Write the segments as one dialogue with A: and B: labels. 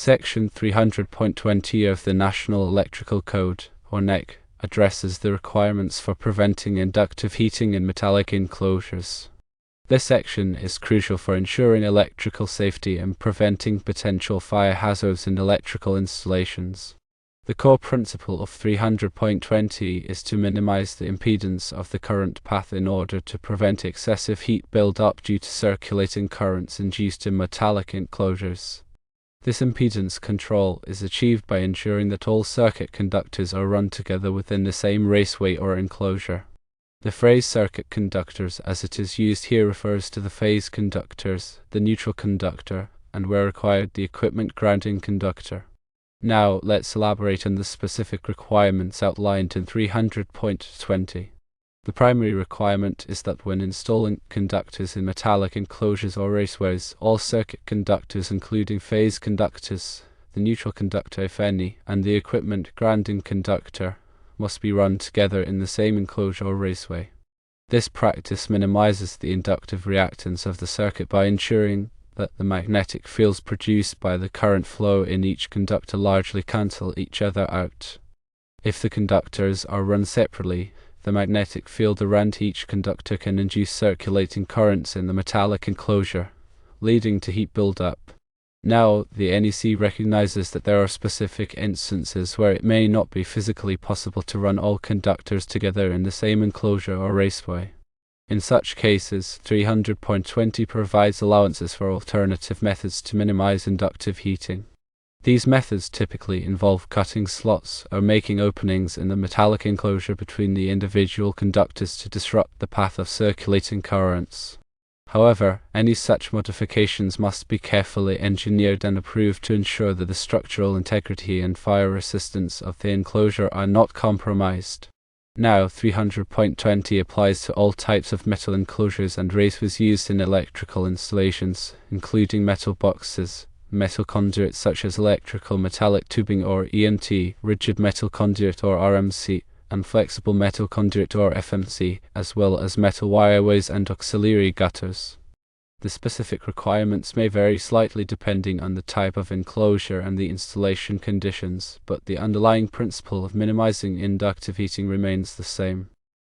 A: Section 300.20 of the National Electrical Code, or NEC, addresses the requirements for preventing inductive heating in metallic enclosures. This section is crucial for ensuring electrical safety and preventing potential fire hazards in electrical installations. The core principle of 300.20 is to minimize the impedance of the current path in order to prevent excessive heat build-up due to circulating currents induced in metallic enclosures. This impedance control is achieved by ensuring that all circuit conductors are run together within the same raceway or enclosure. The phrase circuit conductors, as it is used here, refers to the phase conductors, the neutral conductor, and where required, the equipment grounding conductor. Now, let's elaborate on the specific requirements outlined in 300.20. The primary requirement is that when installing conductors in metallic enclosures or raceways, all circuit conductors, including phase conductors, the neutral conductor if any, and the equipment grounding conductor, must be run together in the same enclosure or raceway. This practice minimizes the inductive reactance of the circuit by ensuring that the magnetic fields produced by the current flow in each conductor largely cancel each other out. If the conductors are run separately, the magnetic field around each conductor can induce circulating currents in the metallic enclosure, leading to heat buildup. Now, the NEC recognizes that there are specific instances where it may not be physically possible to run all conductors together in the same enclosure or raceway. In such cases, 300.20 provides allowances for alternative methods to minimize inductive heating. These methods typically involve cutting slots or making openings in the metallic enclosure between the individual conductors to disrupt the path of circulating currents. However, any such modifications must be carefully engineered and approved to ensure that the structural integrity and fire resistance of the enclosure are not compromised. Now, 300.20 applies to all types of metal enclosures and raceways used in electrical installations, including metal boxes, metal conduit such as electrical metallic tubing or EMT, rigid metal conduit or RMC, and flexible metal conduit or FMC, as well as metal wireways and auxiliary gutters. The specific requirements may vary slightly depending on the type of enclosure and the installation conditions, but the underlying principle of minimizing inductive heating remains the same.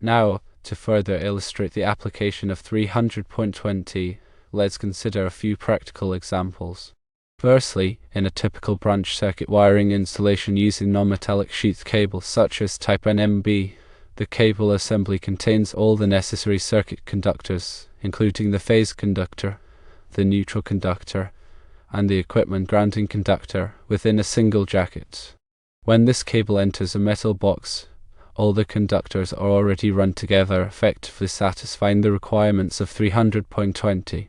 A: Now, to further illustrate the application of 300.20, let's consider a few practical examples. Firstly, in a typical branch circuit wiring installation using non-metallic sheath cable such as type NMB, the cable assembly contains all the necessary circuit conductors, including the phase conductor, the neutral conductor, and the equipment grounding conductor, within a single jacket. When this cable enters a metal box, all the conductors are already run together, effectively satisfying the requirements of 300.20.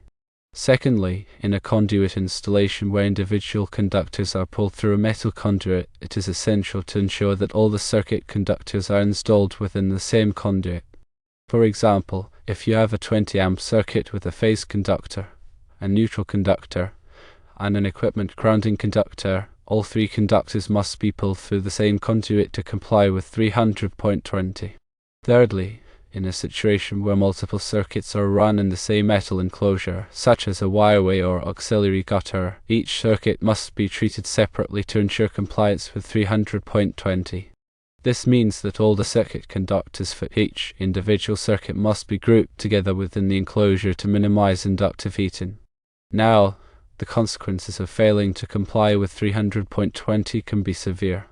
A: Secondly, in a conduit installation where individual conductors are pulled through a metal conduit, it is essential to ensure that all the circuit conductors are installed within the same conduit. For example, if you have a 20 amp circuit with a phase conductor, a neutral conductor, and an equipment grounding conductor, all three conductors must be pulled through the same conduit to comply with 300.20. Thirdly, in a situation where multiple circuits are run in the same metal enclosure, such as a wireway or auxiliary gutter, each circuit must be treated separately to ensure compliance with 300.20. This means that all the circuit conductors for each individual circuit must be grouped together within the enclosure to minimize inductive heating. Now, the consequences of failing to comply with 300.20 can be severe.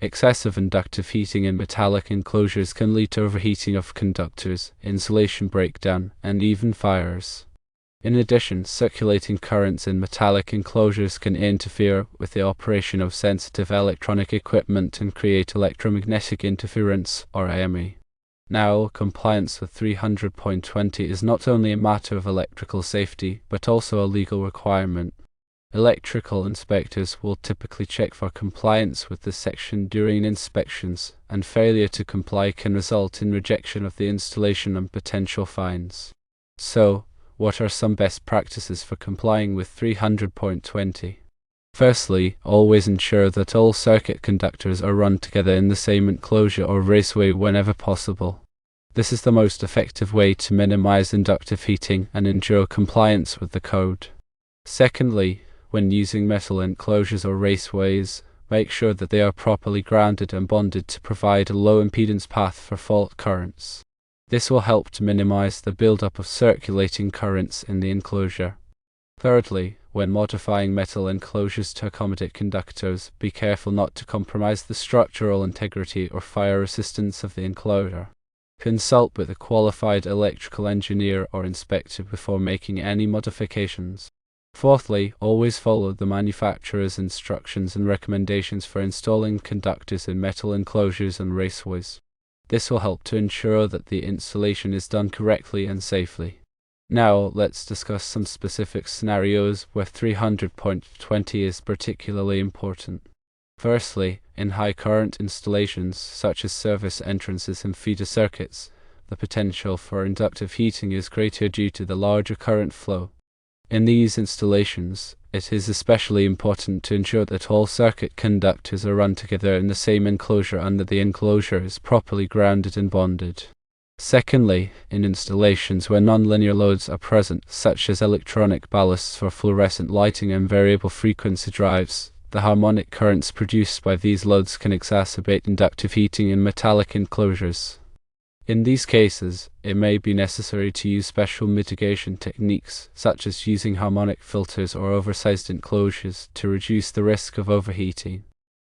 A: Excessive inductive heating in metallic enclosures can lead to overheating of conductors, insulation breakdown, and even fires. In addition, circulating currents in metallic enclosures can interfere with the operation of sensitive electronic equipment and create electromagnetic interference, or EMI. Now, compliance with 300.20 is not only a matter of electrical safety, but also a legal requirement. Electrical inspectors will typically check for compliance with this section during inspections, and failure to comply can result in rejection of the installation and potential fines. So, what are some best practices for complying with 300.20? Firstly, always ensure that all circuit conductors are run together in the same enclosure or raceway whenever possible. This is the most effective way to minimize inductive heating and ensure compliance with the code. Secondly, When using metal enclosures or raceways, make sure that they are properly grounded and bonded to provide a low impedance path for fault currents. This will help to minimize the buildup of circulating currents in the enclosure. Thirdly, when modifying metal enclosures to accommodate conductors, be careful not to compromise the structural integrity or fire resistance of the enclosure. Consult with a qualified electrical engineer or inspector before making any modifications. Fourthly, always follow the manufacturer's instructions and recommendations for installing conductors in metal enclosures and raceways. This will help to ensure that the installation is done correctly and safely. Now, let's discuss some specific scenarios where 300.20 is particularly important. Firstly, in high current installations such as service entrances and feeder circuits, the potential for inductive heating is greater due to the larger current flow. In these installations, it is especially important to ensure that all circuit conductors are run together in the same enclosure and that the enclosure is properly grounded and bonded. Secondly, in installations where nonlinear loads are present, such as electronic ballasts for fluorescent lighting and variable frequency drives, the harmonic currents produced by these loads can exacerbate inductive heating in metallic enclosures. In these cases, it may be necessary to use special mitigation techniques, such as using harmonic filters or oversized enclosures to reduce the risk of overheating.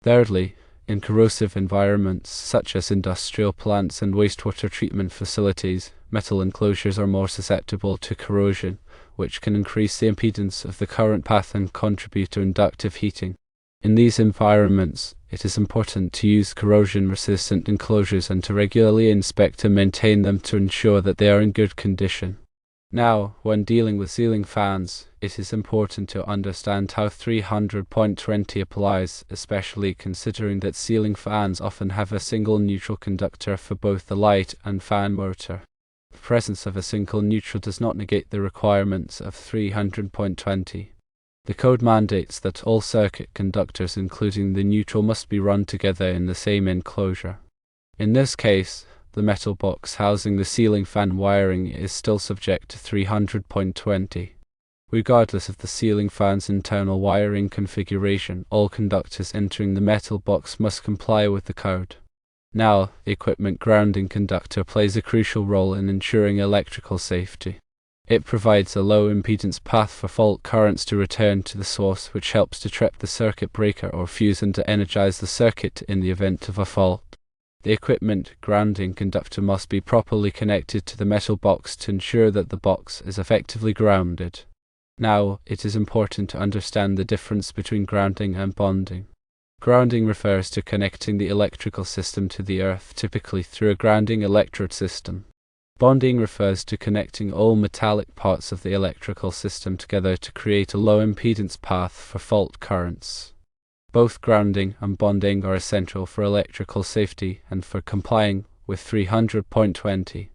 A: Thirdly, in corrosive environments such as industrial plants and wastewater treatment facilities, metal enclosures are more susceptible to corrosion, which can increase the impedance of the current path and contribute to inductive heating. In these environments, it is important to use corrosion-resistant enclosures and to regularly inspect and maintain them to ensure that they are in good condition. Now, when dealing with ceiling fans, it is important to understand how 300.20 applies, especially considering that ceiling fans often have a single neutral conductor for both the light and fan motor. The presence of a single neutral does not negate the requirements of 300.20. The code mandates that all circuit conductors, including the neutral, must be run together in the same enclosure. In this case, the metal box housing the ceiling fan wiring is still subject to 300.20. Regardless of the ceiling fan's internal wiring configuration, all conductors entering the metal box must comply with the code. Now, the equipment grounding conductor plays a crucial role in ensuring electrical safety. It provides a low impedance path for fault currents to return to the source, which helps to trap the circuit breaker or fuse and to energize the circuit in the event of a fault. The equipment grounding conductor must be properly connected to the metal box to ensure that the box is effectively grounded. Now, it is important to understand the difference between grounding and bonding. Grounding refers to connecting the electrical system to the earth, typically through a grounding electrode system. Bonding refers to connecting all metallic parts of the electrical system together to create a low impedance path for fault currents. Both grounding and bonding are essential for electrical safety and for complying with 300.20.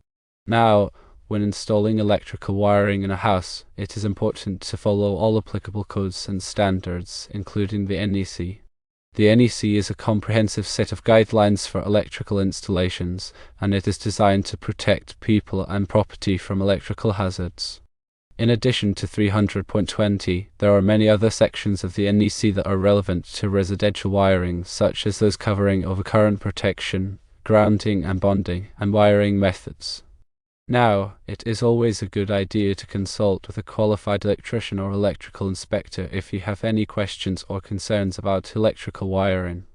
A: Now, when installing electrical wiring in a house, it is important to follow all applicable codes and standards, including the NEC. The NEC is a comprehensive set of guidelines for electrical installations, and it is designed to protect people and property from electrical hazards. In addition to 300.20, there are many other sections of the NEC that are relevant to residential wiring, such as those covering overcurrent protection, grounding and bonding, and wiring methods. Now, it is always a good idea to consult with a qualified electrician or electrical inspector if you have any questions or concerns about electrical wiring.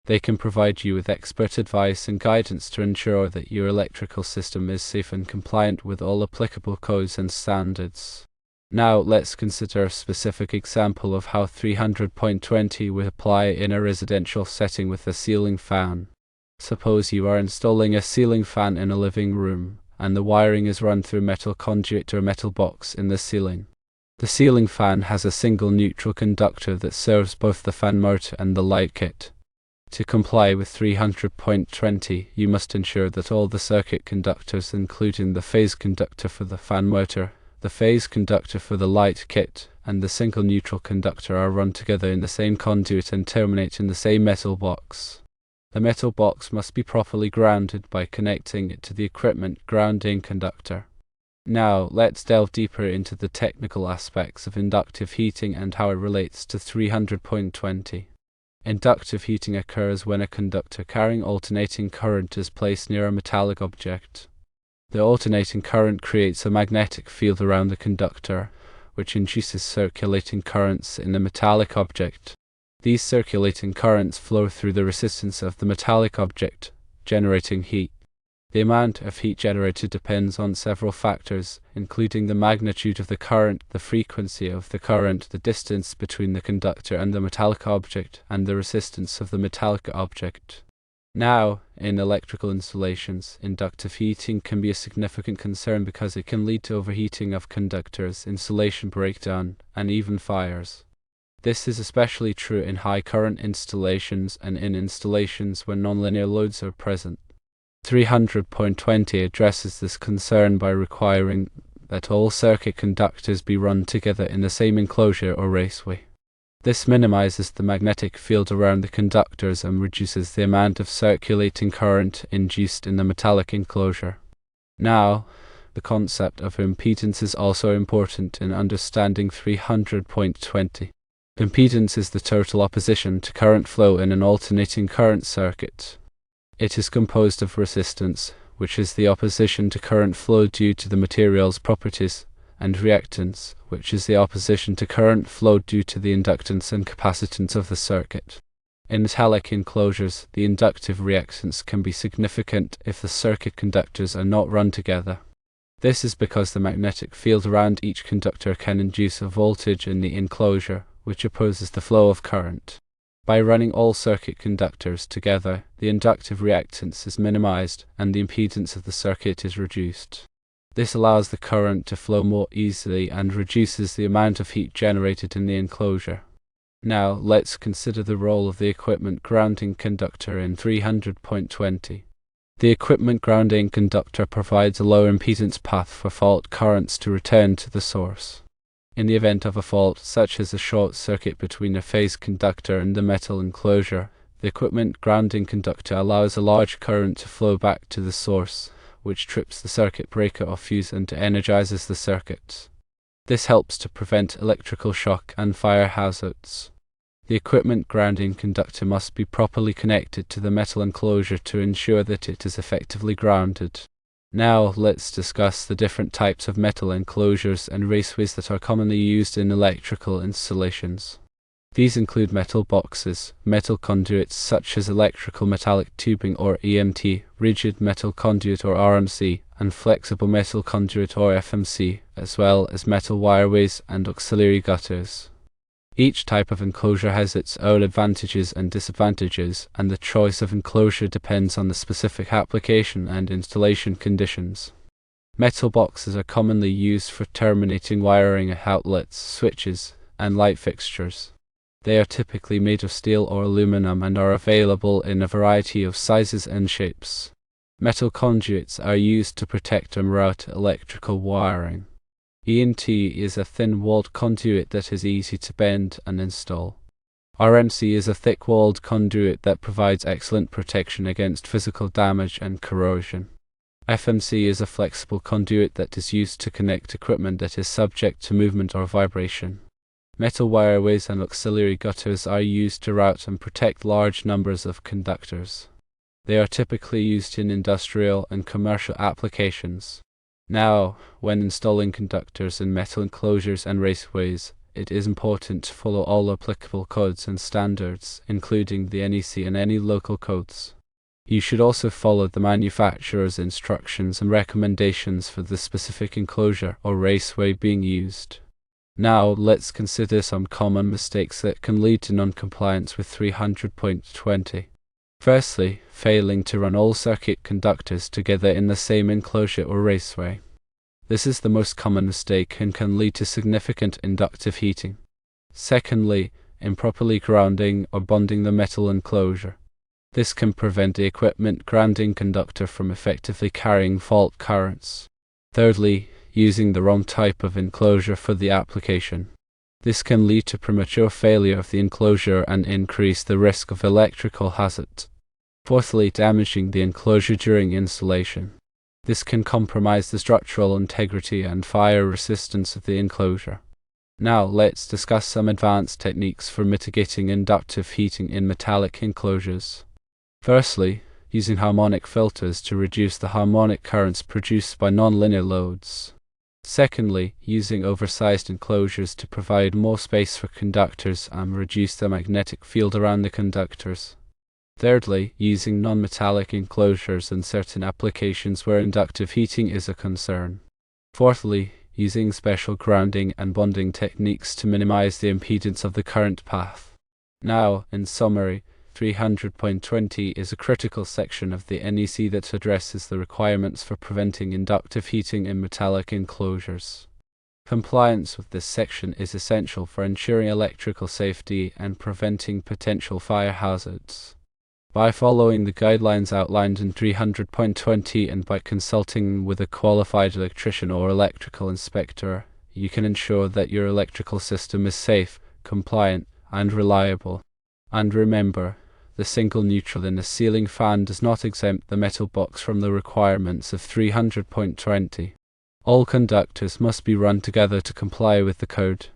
A: They can provide you with expert advice and guidance to ensure that your electrical system is safe and compliant with all applicable codes and standards. Now, let's consider a specific example of how 300.20 would apply in a residential setting with a ceiling fan. Suppose you are installing a ceiling fan in a living room, and the wiring is run through metal conduit or metal box in the ceiling. The ceiling fan has a single neutral conductor that serves both the fan motor and the light kit. To comply with 300.20, you must ensure that all the circuit conductors, including the phase conductor for the fan motor, the phase conductor for the light kit, and the single neutral conductor are run together in the same conduit and terminate in the same metal box. The metal box must be properly grounded by connecting it to the equipment grounding conductor. Now, let's delve deeper into the technical aspects of inductive heating and how it relates to 300.20. Inductive heating occurs when a conductor carrying alternating current is placed near a metallic object. The alternating current creates a magnetic field around the conductor, which induces circulating currents in the metallic object. These circulating currents flow through the resistance of the metallic object, generating heat. The amount of heat generated depends on several factors, including the magnitude of the current, the frequency of the current, the distance between the conductor and the metallic object, and the resistance of the metallic object. Now, in electrical installations, inductive heating can be a significant concern because it can lead to overheating of conductors, insulation breakdown, and even fires. This is especially true in high current installations and in installations where nonlinear loads are present. 300.20 addresses this concern by requiring that all circuit conductors be run together in the same enclosure or raceway. This minimizes the magnetic field around the conductors and reduces the amount of circulating current induced in the metallic enclosure. Now, the concept of impedance is also important in understanding 300.20. Impedance is the total opposition to current flow in an alternating current circuit. It is composed of resistance, which is the opposition to current flow due to the material's properties, and reactance, which is the opposition to current flow due to the inductance and capacitance of the circuit. In metallic enclosures, the inductive reactance can be significant if the circuit conductors are not run together. This is because the magnetic field around each conductor can induce a voltage in the enclosure, which opposes the flow of current. By running all circuit conductors together, the inductive reactance is minimized and the impedance of the circuit is reduced. This allows the current to flow more easily and reduces the amount of heat generated in the enclosure. Now, let's consider the role of the equipment grounding conductor in 300.20. The equipment grounding conductor provides a low impedance path for fault currents to return to the source. In the event of a fault, such as a short circuit between a phase conductor and the metal enclosure, the equipment grounding conductor allows a large current to flow back to the source, which trips the circuit breaker or fuse and energizes the circuit. This helps to prevent electrical shock and fire hazards. The equipment grounding conductor must be properly connected to the metal enclosure to ensure that it is effectively grounded. Now, let's discuss the different types of metal enclosures and raceways that are commonly used in electrical installations. These include metal boxes, metal conduits such as electrical metallic tubing or EMT, rigid metal conduit or RMC, and flexible metal conduit or FMC, as well as metal wireways and auxiliary gutters. Each type of enclosure has its own advantages and disadvantages, and the choice of enclosure depends on the specific application and installation conditions. Metal boxes are commonly used for terminating wiring outlets, switches, and light fixtures. They are typically made of steel or aluminum and are available in a variety of sizes and shapes. Metal conduits are used to protect and route electrical wiring. EMT is a thin-walled conduit that is easy to bend and install. RMC is a thick-walled conduit that provides excellent protection against physical damage and corrosion. FMC is a flexible conduit that is used to connect equipment that is subject to movement or vibration. Metal wireways and auxiliary gutters are used to route and protect large numbers of conductors. They are typically used in industrial and commercial applications. Now, when installing conductors in metal enclosures and raceways, it is important to follow all applicable codes and standards, including the NEC and any local codes. You should also follow the manufacturer's instructions and recommendations for the specific enclosure or raceway being used. Now, let's consider some common mistakes that can lead to non-compliance with 300.20. Firstly, failing to run all circuit conductors together in the same enclosure or raceway. This is the most common mistake and can lead to significant inductive heating. Secondly, improperly grounding or bonding the metal enclosure. This can prevent the equipment grounding conductor from effectively carrying fault currents. Thirdly, using the wrong type of enclosure for the application. This can lead to premature failure of the enclosure and increase the risk of electrical hazard. Fourthly, damaging the enclosure during installation. This can compromise the structural integrity and fire resistance of the enclosure. Now let's discuss some advanced techniques for mitigating inductive heating in metallic enclosures. Firstly, using harmonic filters to reduce the harmonic currents produced by nonlinear loads. Secondly, using oversized enclosures to provide more space for conductors and reduce the magnetic field around the conductors. Thirdly, using non-metallic enclosures in certain applications where inductive heating is a concern. Fourthly, using special grounding and bonding techniques to minimize the impedance of the current path. Now, in summary, 300.20 is a critical section of the NEC that addresses the requirements for preventing inductive heating in metallic enclosures. Compliance with this section is essential for ensuring electrical safety and preventing potential fire hazards. By following the guidelines outlined in 300.20 and by consulting with a qualified electrician or electrical inspector, you can ensure that your electrical system is safe, compliant, and reliable. And remember, the single neutral in a ceiling fan does not exempt the metal box from the requirements of 300.20. All conductors must be run together to comply with the code.